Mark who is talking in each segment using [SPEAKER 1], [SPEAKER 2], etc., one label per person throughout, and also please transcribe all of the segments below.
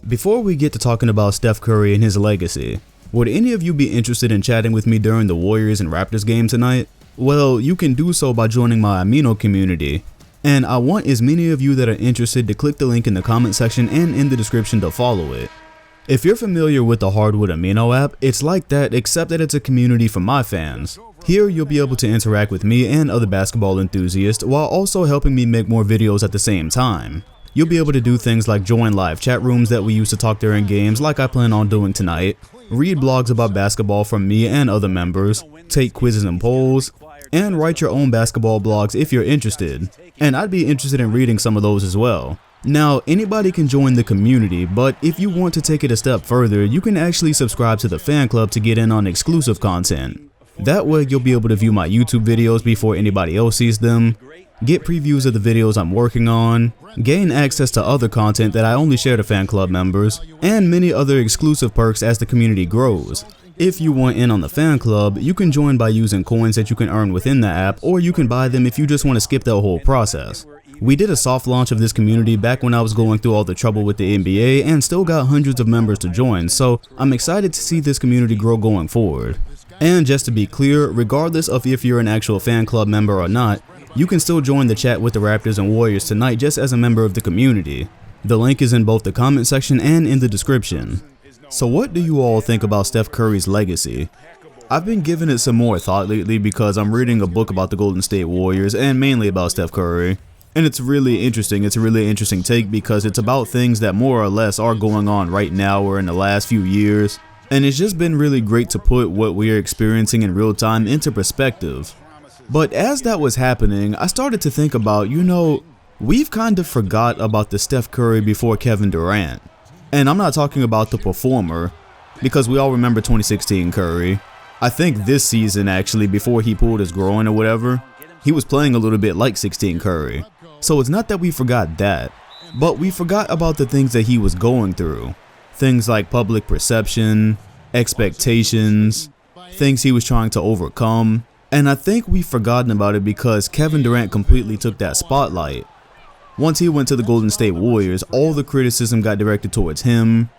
[SPEAKER 1] Before we get to talking about Steph Curry and his legacy, would any of you be interested in chatting with me during the Warriors and Raptors game tonight? Well, you can do so by joining my Amino community, and I want as many of you that are interested to click the link in the comment section and in the description to follow it. If you're familiar with the Hardwood Amino app, it's like that except that it's a community for my fans. Here you'll be able to interact with me and other basketball enthusiasts while also helping me make more videos at the same time. You'll be able to do things like join live chat rooms that we use to talk during games like I plan on doing tonight, read blogs about basketball from me and other members, take quizzes and polls, and write your own basketball blogs if you're interested. And I'd be interested in reading some of those as well. Now, anybody can join the community, but if you want to take it a step further, you can actually subscribe to the fan club to get in on exclusive content. That way you'll be able to view my YouTube videos before anybody else sees them, get previews of the videos I'm working on, gain access to other content that I only share to fan club members, and many other exclusive perks as the community grows. If you want in on the fan club, you can join by using coins that you can earn within the app, or you can buy them if you just want to skip that whole process. We did a soft launch of this community back when I was going through all the trouble with the NBA and still got hundreds of members to join, so I'm excited to see this community grow going forward. And just to be clear, regardless of if you're an actual fan club member or not, you can still join the chat with the Raptors and Warriors tonight just as a member of the community. The link is in both the comment section and in the description. So what do you all think about Steph Curry's legacy? I've been giving it some more thought lately because I'm reading a book about the Golden State Warriors and mainly about Steph Curry. And it's really interesting. It's a really interesting take because it's about things that more or less are going on right now or in the last few years. And it's just been really great to put what we are experiencing in real time into perspective. But as that was happening, I started to think about, we've kind of forgot about the Steph Curry before Kevin Durant. And I'm not talking about the performer, because we all remember 2016 Curry. I think this season actually, before he pulled his groin or whatever, he was playing a little bit like 16 Curry. So it's not that we forgot that, but we forgot about the things that he was going through. Things like public perception, expectations, things he was trying to overcome. And I think we've forgotten about it because Kevin Durant completely took that spotlight. Once he went to the Golden State Warriors, all the criticism got directed towards him.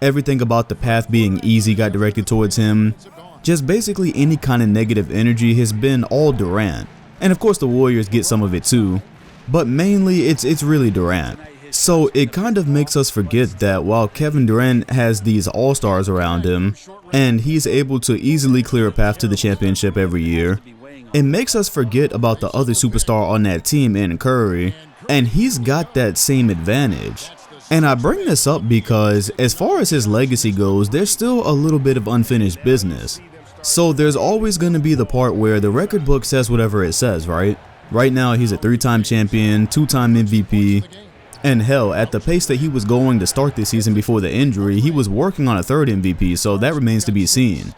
[SPEAKER 1] Everything about the path being easy got directed towards him. Just basically any kind of negative energy has been all Durant. And of course the Warriors get some of it too, but mainly it's really Durant. So it kind of makes us forget that while Kevin Durant has these all-stars around him, and he's able to easily clear a path to the championship every year, it makes us forget about the other superstar on that team in Curry, and he's got that same advantage. And I bring this up because as far as his legacy goes, there's still a little bit of unfinished business. So there's always going to be the part where the record book says whatever it says, right? Right now he's a 3-time champion, 2-time MVP, and hell, at the pace that he was going to start this season before the injury, he was working on a 3rd MVP, so that remains to be seen.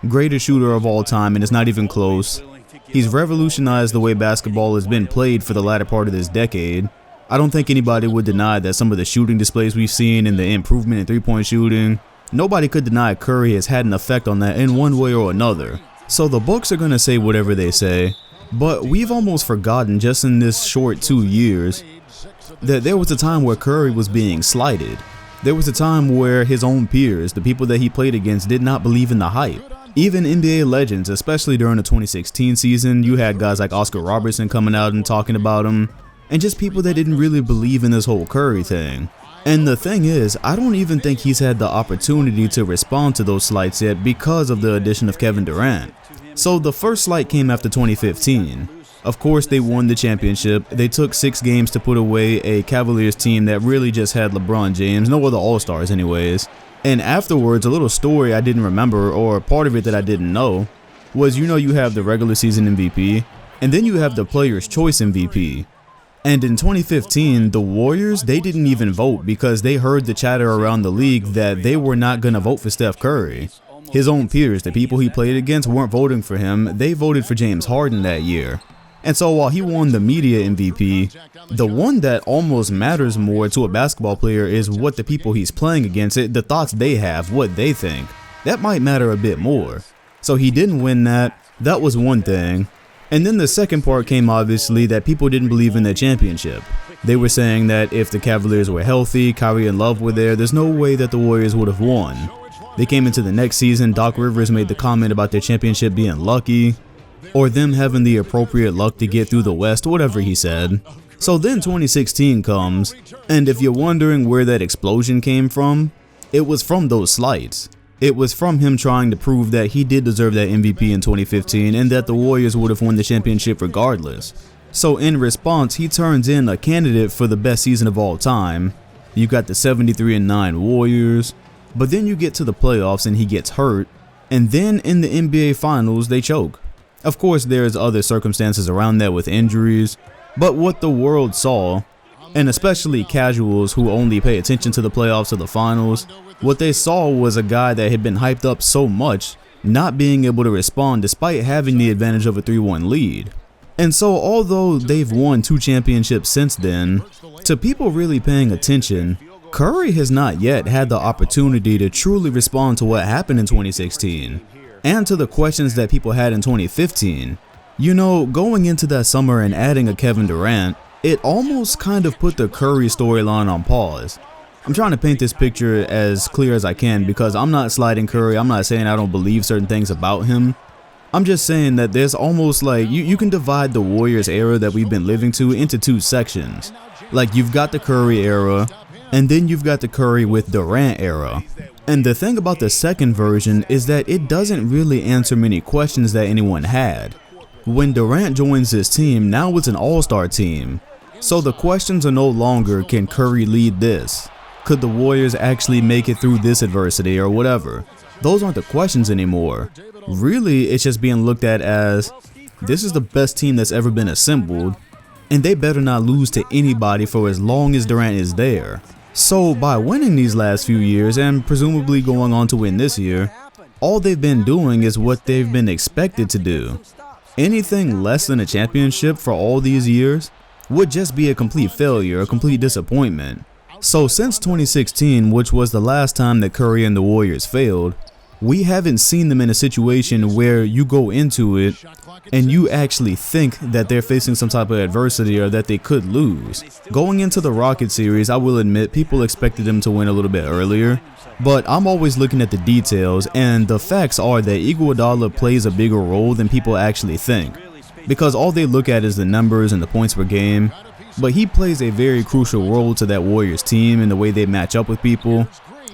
[SPEAKER 1] Greatest shooter of all time, and it's not even close. He's revolutionized the way basketball has been played for the latter part of this decade. I don't think anybody would deny that some of the shooting displays we've seen and the improvement in three-point shooting, nobody could deny Curry has had an effect on that in one way or another. So the books are going to say whatever they say, but we've almost forgotten just in this short 2 years that there was a time where Curry was being slighted. There was a time where his own peers, the people that he played against, did not believe in the hype. Even NBA legends, especially during the 2016 season, you had guys like Oscar Robertson coming out and talking about him, and just people that didn't really believe in this whole Curry thing. And the thing is, I don't even think he's had the opportunity to respond to those slights yet because of the addition of Kevin Durant. So the first slight came after 2015. Of course, they won the championship. They took 6 games to put away a Cavaliers team that really just had LeBron James, no other All-Stars anyways. And afterwards, a little story I didn't remember, or part of it that I didn't know, was you have the regular season MVP, and then you have the Player's Choice MVP. And in 2015, the Warriors, they didn't even vote because they heard the chatter around the league that they were not going to vote for Steph Curry. His own peers, the people he played against, weren't voting for him. They voted for James Harden that year. And so while he won the media MVP, the one that almost matters more to a basketball player is what the people he's playing against, the thoughts they have, what they think. That might matter a bit more. So he didn't win that. That was one thing. And then the second part came obviously that people didn't believe in their championship. They were saying that if the Cavaliers were healthy, Kyrie and Love were there, there's no way that the Warriors would have won. They came into the next season, Doc Rivers made the comment about their championship being lucky, or them having the appropriate luck to get through the West, whatever he said. So then 2016 comes, and if you're wondering where that explosion came from, it was from those slights. It was from him trying to prove that he did deserve that MVP in 2015 and that the Warriors would have won the championship regardless. So in response, he turns in a candidate for the best season of all time. You got the 73-9 Warriors, but then you get to the playoffs and he gets hurt, and then in the NBA Finals they choke. Of course, there's other circumstances around that with injuries, but what the world saw, and especially casuals who only pay attention to the playoffs or the finals, what they saw was a guy that had been hyped up so much not being able to respond despite having the advantage of a 3-1 lead. And so although they've won 2 championships since then, to people really paying attention, Curry has not yet had the opportunity to truly respond to what happened in 2016 and to the questions that people had in 2015. You know, going into that summer and adding a Kevin Durant, it almost kind of put the Curry storyline on pause. I'm trying to paint this picture as clear as I can because I'm not sliding Curry. I'm not saying I don't believe certain things about him. I'm just saying that there's almost like you can divide the Warriors era that we've been living to into 2 sections. Like you've got the Curry era, and then you've got the Curry with Durant era. And the thing about the second version is that it doesn't really answer many questions that anyone had. When Durant joins this team, now it's an all-star team. So the questions are no longer, can Curry lead this? Could the Warriors actually make it through this adversity or whatever? Those aren't the questions anymore. Really, it's just being looked at as, this is the best team that's ever been assembled, and they better not lose to anybody for as long as Durant is there. So by winning these last few years and presumably going on to win this year, all they've been doing is what they've been expected to do. Anything less than a championship for all these years would just be a complete failure, a complete disappointment. So since 2016, which was the last time that Curry and the Warriors failed, we haven't seen them in a situation where you go into it and you actually think that they're facing some type of adversity or that they could lose. Going into the Rocket series, I will admit people expected them to win a little bit earlier, but I'm always looking at the details, and the facts are that Iguodala plays a bigger role than people actually think, because all they look at is the numbers and the points per game, but he plays a very crucial role to that Warriors team and the way they match up with people.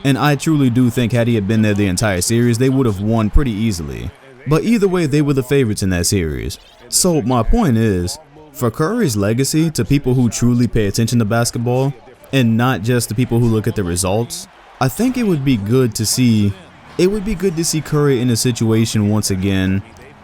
[SPEAKER 1] And I truly do think had he had been there the entire series, they would have won pretty easily. But either way, they were the favorites in that series. So my point is, for Curry's legacy, to people who truly pay attention to basketball, and not just the people who look at the results, I think it would be good to see Curry in a situation once again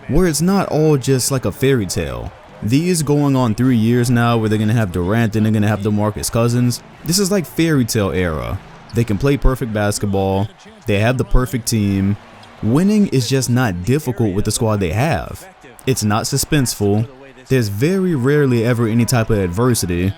[SPEAKER 1] where it's not all just like a fairy tale. These going on 3 years now where they're going to have Durant and they're going to have DeMarcus Cousins. This is like fairy tale era. They can play perfect basketball. They have the perfect team. Winning is just not difficult with the squad they have. It's not suspenseful. There's very rarely ever any type of adversity.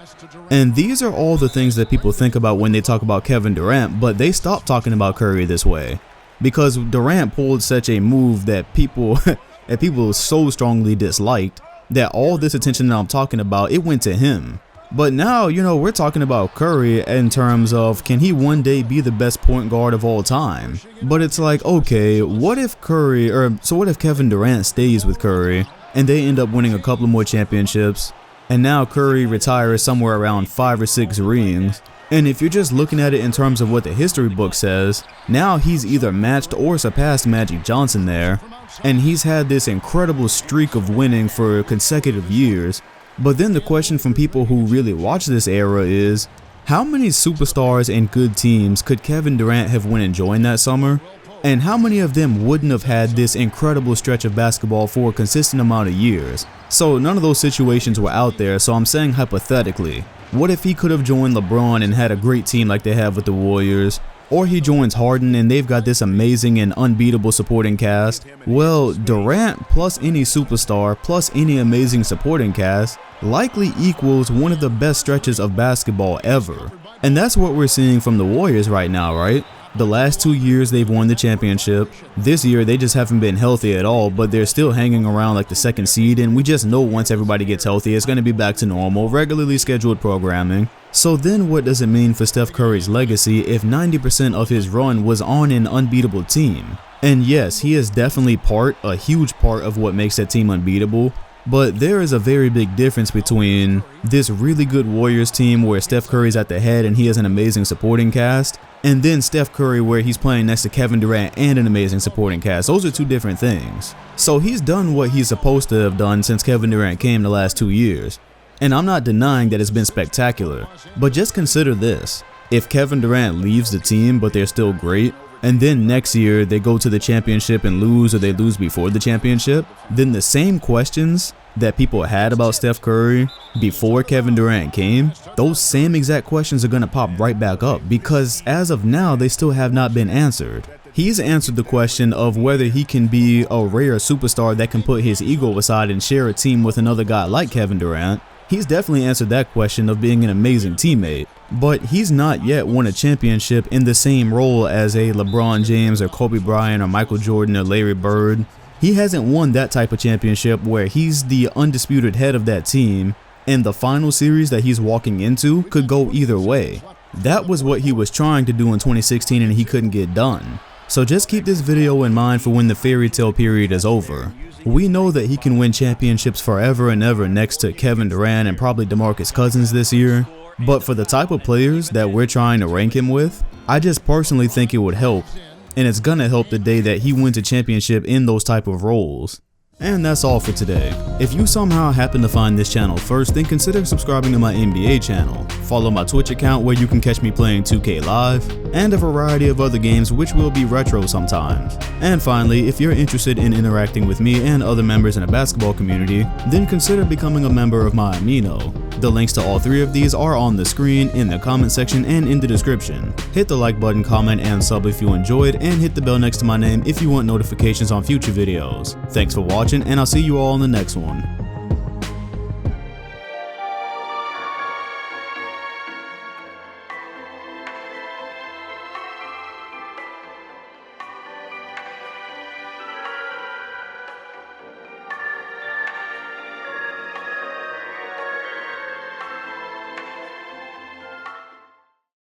[SPEAKER 1] And these are all the things that people think about when they talk about Kevin Durant, but they stop talking about Curry this way. Because Durant pulled such a move that people so strongly disliked that all this attention that I'm talking about, it went to him. But now, you know, we're talking about Curry in terms of, can he one day be the best point guard of all time? But it's like, okay, what if Kevin Durant stays with Curry and they end up winning a couple more championships, and now Curry retires somewhere around 5 or 6 rings? And if you're just looking at it in terms of what the history book says, now he's either matched or surpassed Magic Johnson there, and he's had this incredible streak of winning for consecutive years. But then the question from people who really watch this era is, how many superstars and good teams could Kevin Durant have won and joined that summer? And how many of them wouldn't have had this incredible stretch of basketball for a consistent amount of years? So none of those situations were out there, so I'm saying hypothetically, what if he could have joined LeBron and had a great team like they have with the Warriors? or he joins Harden and they've got this amazing and unbeatable supporting cast. Well, Durant plus any superstar plus any amazing supporting cast likely equals one of the best stretches of basketball ever. And that's what we're seeing from the Warriors right now, right? The last 2 years they've won the championship. This year they just haven't been healthy at all, but they're still hanging around like the second seed, and we just know once everybody gets healthy it's going to be back to normal, regularly scheduled programming. So then what does it mean for Steph Curry's legacy if 90% of his run was on an unbeatable team? And yes, he is definitely a huge part of what makes that team unbeatable. But there is a very big difference between this really good Warriors team where Steph Curry's at the head and he has an amazing supporting cast, and then Steph Curry where he's playing next to Kevin Durant and an amazing supporting cast. Those are two different things. So he's done what he's supposed to have done since Kevin Durant came the last 2 years. And I'm not denying that it's been spectacular, but just consider this. If Kevin Durant leaves the team but they're still great, and then next year they go to the championship and lose, or they lose before the championship, then the same questions that people had about Steph Curry before Kevin Durant came, those same exact questions are going to pop right back up, because as of now they still have not been answered. He's answered the question of whether he can be a rare superstar that can put his ego aside and share a team with another guy like Kevin Durant. He's definitely answered that question of being an amazing teammate, but he's not yet won a championship in the same role as a LeBron James or Kobe Bryant or Michael Jordan or Larry Bird. He hasn't won that type of championship where he's the undisputed head of that team, and the final series that he's walking into could go either way. That was what he was trying to do in 2016 and he couldn't get done. So just keep this video in mind for when the fairy tale period is over. We know that he can win championships forever and ever next to Kevin Durant and probably DeMarcus Cousins this year, but for the type of players that we're trying to rank him with, I just personally think it would help, and it's gonna help the day that he wins a championship in those type of roles. And that's all for today. If you somehow happen to find this channel first, then consider subscribing to my NBA channel. Follow my Twitch account where you can catch me playing 2K Live, and a variety of other games which will be retro sometimes. And finally, if you're interested in interacting with me and other members in a basketball community, then consider becoming a member of my Amino. The links to all three of these are on the screen, in the comment section, and in the description. Hit the like button, comment, and sub if you enjoyed, and hit the bell next to my name if you want notifications on future videos. Thanks for watching, and I'll see you all in the next one.